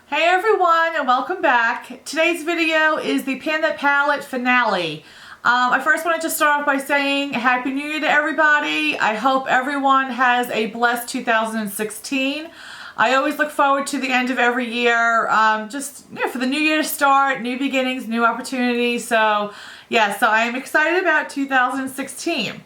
Hey everyone, and welcome back. Today's video is the Pan That Palette finale. I first wanted to start off by saying Happy New Year to everybody. I hope everyone has a blessed 2016. I always look forward to the end of every year, for the new year to start, new beginnings, new opportunities. So I am excited about 2016.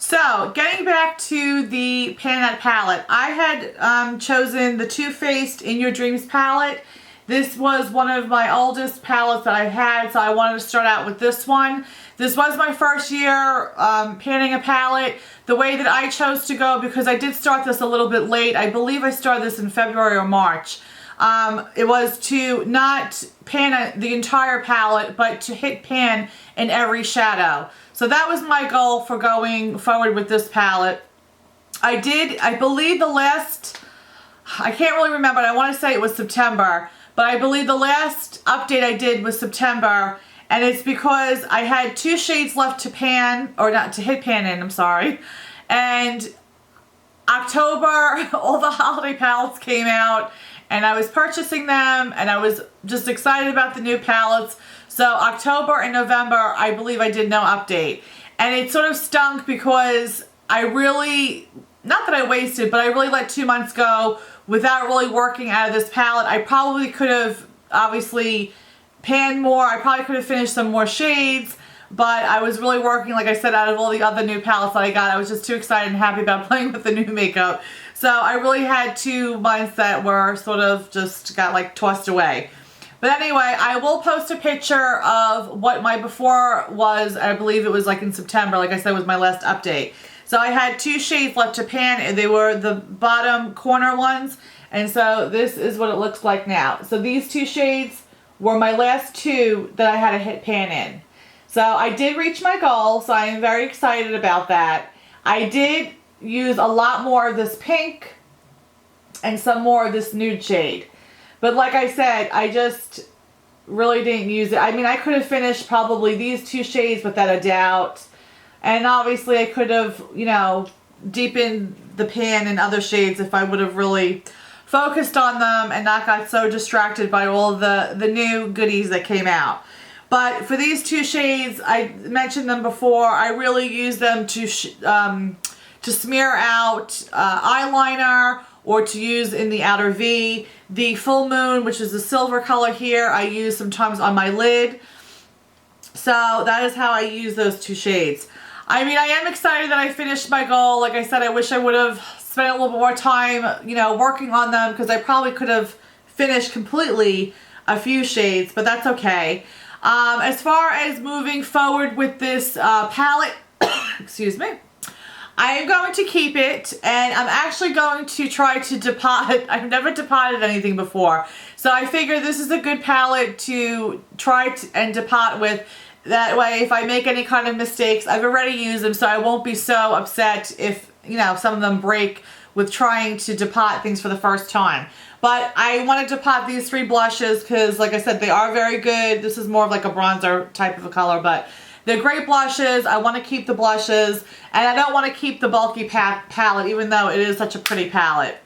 So, getting back to the Pan That palette, I had chosen the Too Faced In Your Dreams palette. This was one of my oldest palettes that I've had, so I wanted to start out with this one. This was my first year panning a palette. The way that I chose to go, because I did start this a little bit late, I believe I started this in February or March. It was to not pan the entire palette, but to hit pan in every shadow. So that was my goal for going forward with this palette. I believe I can't really remember, I want to say it was September, but I believe the last update I did was September, and it's because I had 2 shades left to pan, or not to hit pan in, I'm sorry, and October, all the holiday palettes came out, and I was purchasing them, and I was just excited about the new palettes. So October and November, I believe I did no update. And it sort of stunk because I really, not that I wasted, but I really let 2 months go without really working out of this palette. I probably could have obviously panned more. I probably could have finished some more shades, but I was really working, like I said, out of all the other new palettes that I got. I was just too excited and happy about playing with the new makeup. So I really had 2 months that were sort of just got like tossed away. But anyway, I will post a picture of what my before was. I believe it was like in September, like I said, was my last update. So I had 2 shades left to pan, and they were the bottom corner ones. And so this is what it looks like now. So these 2 shades were my last 2 that I had to hit pan in. So I did reach my goal, so I am very excited about that. I did use a lot more of this pink and some more of this nude shade. But like I said, I just really didn't use it. I mean, I could have finished probably these 2 shades without a doubt. And obviously I could have, deepened the pan in other shades if I would have really focused on them and not got so distracted by all the new goodies that came out. But for these 2 shades, I mentioned them before, I really use them to smear out eyeliner, or to use in the outer V. The Full Moon, which is the silver color here, I use sometimes on my lid. So that is how I use those 2 shades. I mean, I am excited that I finished my goal. Like I said, I wish I would have spent a little bit more time, working on them, because I probably could have finished completely a few shades, but that's okay. As far as moving forward with this palette, excuse me, I am going to keep it, and I'm actually going to try to depot. I've never depotted anything before, so I figure this is a good palette to try and depot with. That way, if I make any kind of mistakes, I've already used them, so I won't be so upset if, some of them break with trying to depot things for the first time. But I want to depot these 3 blushes because, like I said, they are very good. This is more of like a bronzer type of a color, but they're great blushes. I want to keep the blushes, and I don't want to keep the bulky palette, even though it is such a pretty palette.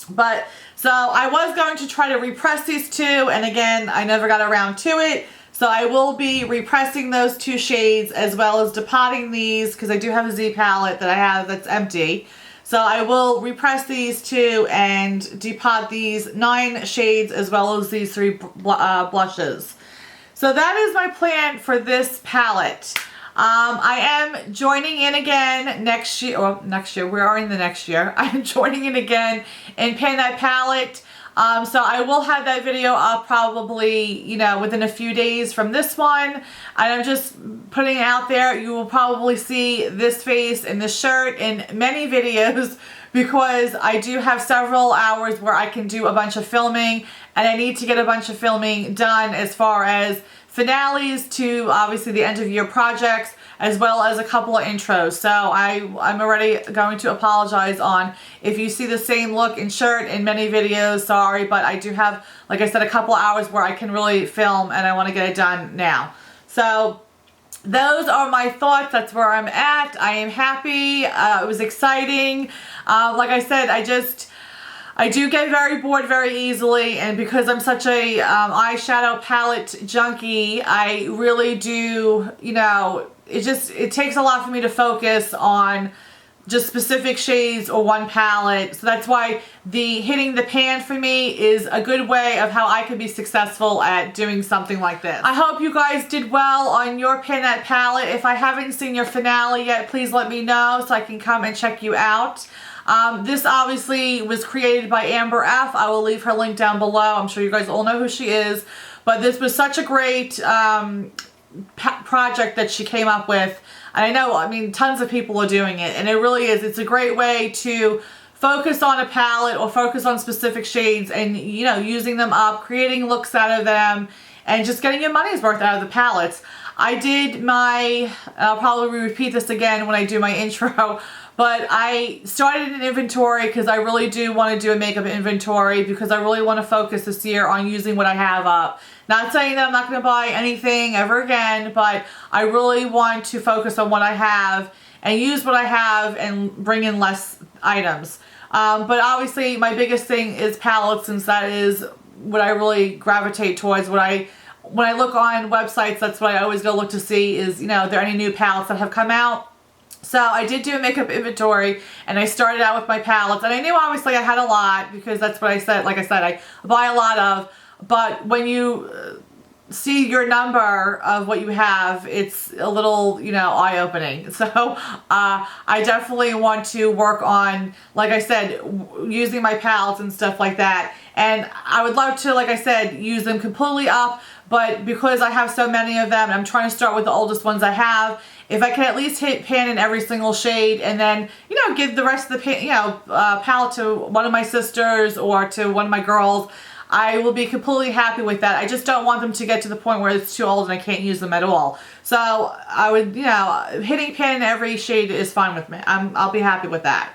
But, so I was going to try to repress these 2, and again, I never got around to it. So I will be repressing those 2 shades as well as depotting these, because I do have a Z palette that I have that's empty. So I will repress these 2 and depot these 9 shades as well as these 3 blushes. So that is my plan for this palette. I am joining in again next year, we are in the next year. I'm joining in again in Pan That palette. So I will have that video up probably, within a few days from this one. And I'm just putting it out there. You will probably see this face and this shirt in many videos, because I do have several hours where I can do a bunch of filming, and I need to get a bunch of filming done as far as finales to obviously the end of year projects, as well as a couple of intros. So I'm already going to apologize on if you see the same look and shirt in many videos. Sorry, but I do have, like I said, a couple hours where I can really film, and I want to get it done now. So those are my thoughts. That's where I'm at. I am happy. It was exciting. Like I said, I do get very bored very easily, and because I'm such a eyeshadow palette junkie, I really do, you know, it takes a lot for me to focus on just specific shades or one palette. So that's why hitting the pan for me is a good way of how I could be successful at doing something like this. I hope you guys did well on your pan that palette. If I haven't seen your finale yet, please let me know so I can come and check you out. This obviously was created by Amber F. I will leave her link down below. I'm sure you guys all know who she is. But this was such a great project that she came up with. And I know, I mean, tons of people are doing it. And it really is. It's a great way to focus on a palette or focus on specific shades and, you know, using them up, creating looks out of them, and just getting your money's worth out of the palettes. I did I'll probably repeat this again when I do my intro, but I started an inventory because I really do want to do a makeup inventory because I really want to focus this year on using what I have up. Not saying that I'm not going to buy anything ever again, but I really want to focus on what I have and use what I have and bring in less items. But obviously my biggest thing is palettes, since that is what I really gravitate towards. When I look on websites, that's what I always go look to see is, you know, are there any new palettes that have come out? So I did do a makeup inventory, and I started out with my palettes, and I knew obviously I had a lot because that's what I said. Like I said, I buy a lot of, but when you see your number of what you have, it's a little, you know, eye-opening. So I definitely want to work on, like I said, using my palettes and stuff like that. And I would love to, like I said, use them completely up, but because I have so many of them, and I'm trying to start with the oldest ones I have, if I can at least hit pan in every single shade and then, you know, give the rest of the pan, you know, palette to one of my sisters or to one of my girls, I will be completely happy with that. I just don't want them to get to the point where it's too old and I can't use them at all. So I would, you know, hitting pan in every shade is fine with me. I'll be happy with that.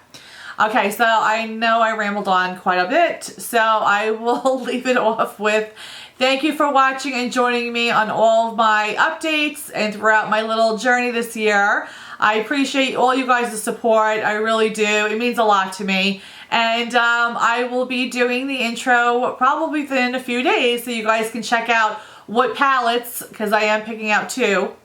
Okay, so I know I rambled on quite a bit, so I will leave it off with thank you for watching and joining me on all of my updates and throughout my little journey this year. I appreciate all you guys' support. I really do. It means a lot to me. And I will be doing the intro probably within a few days so you guys can check out what palettes, because I am picking out two,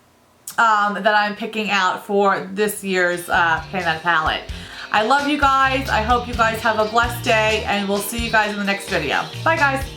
that I'm picking out for this year's Pan That Palette. I love you guys. I hope you guys have a blessed day, and we'll see you guys in the next video. Bye guys.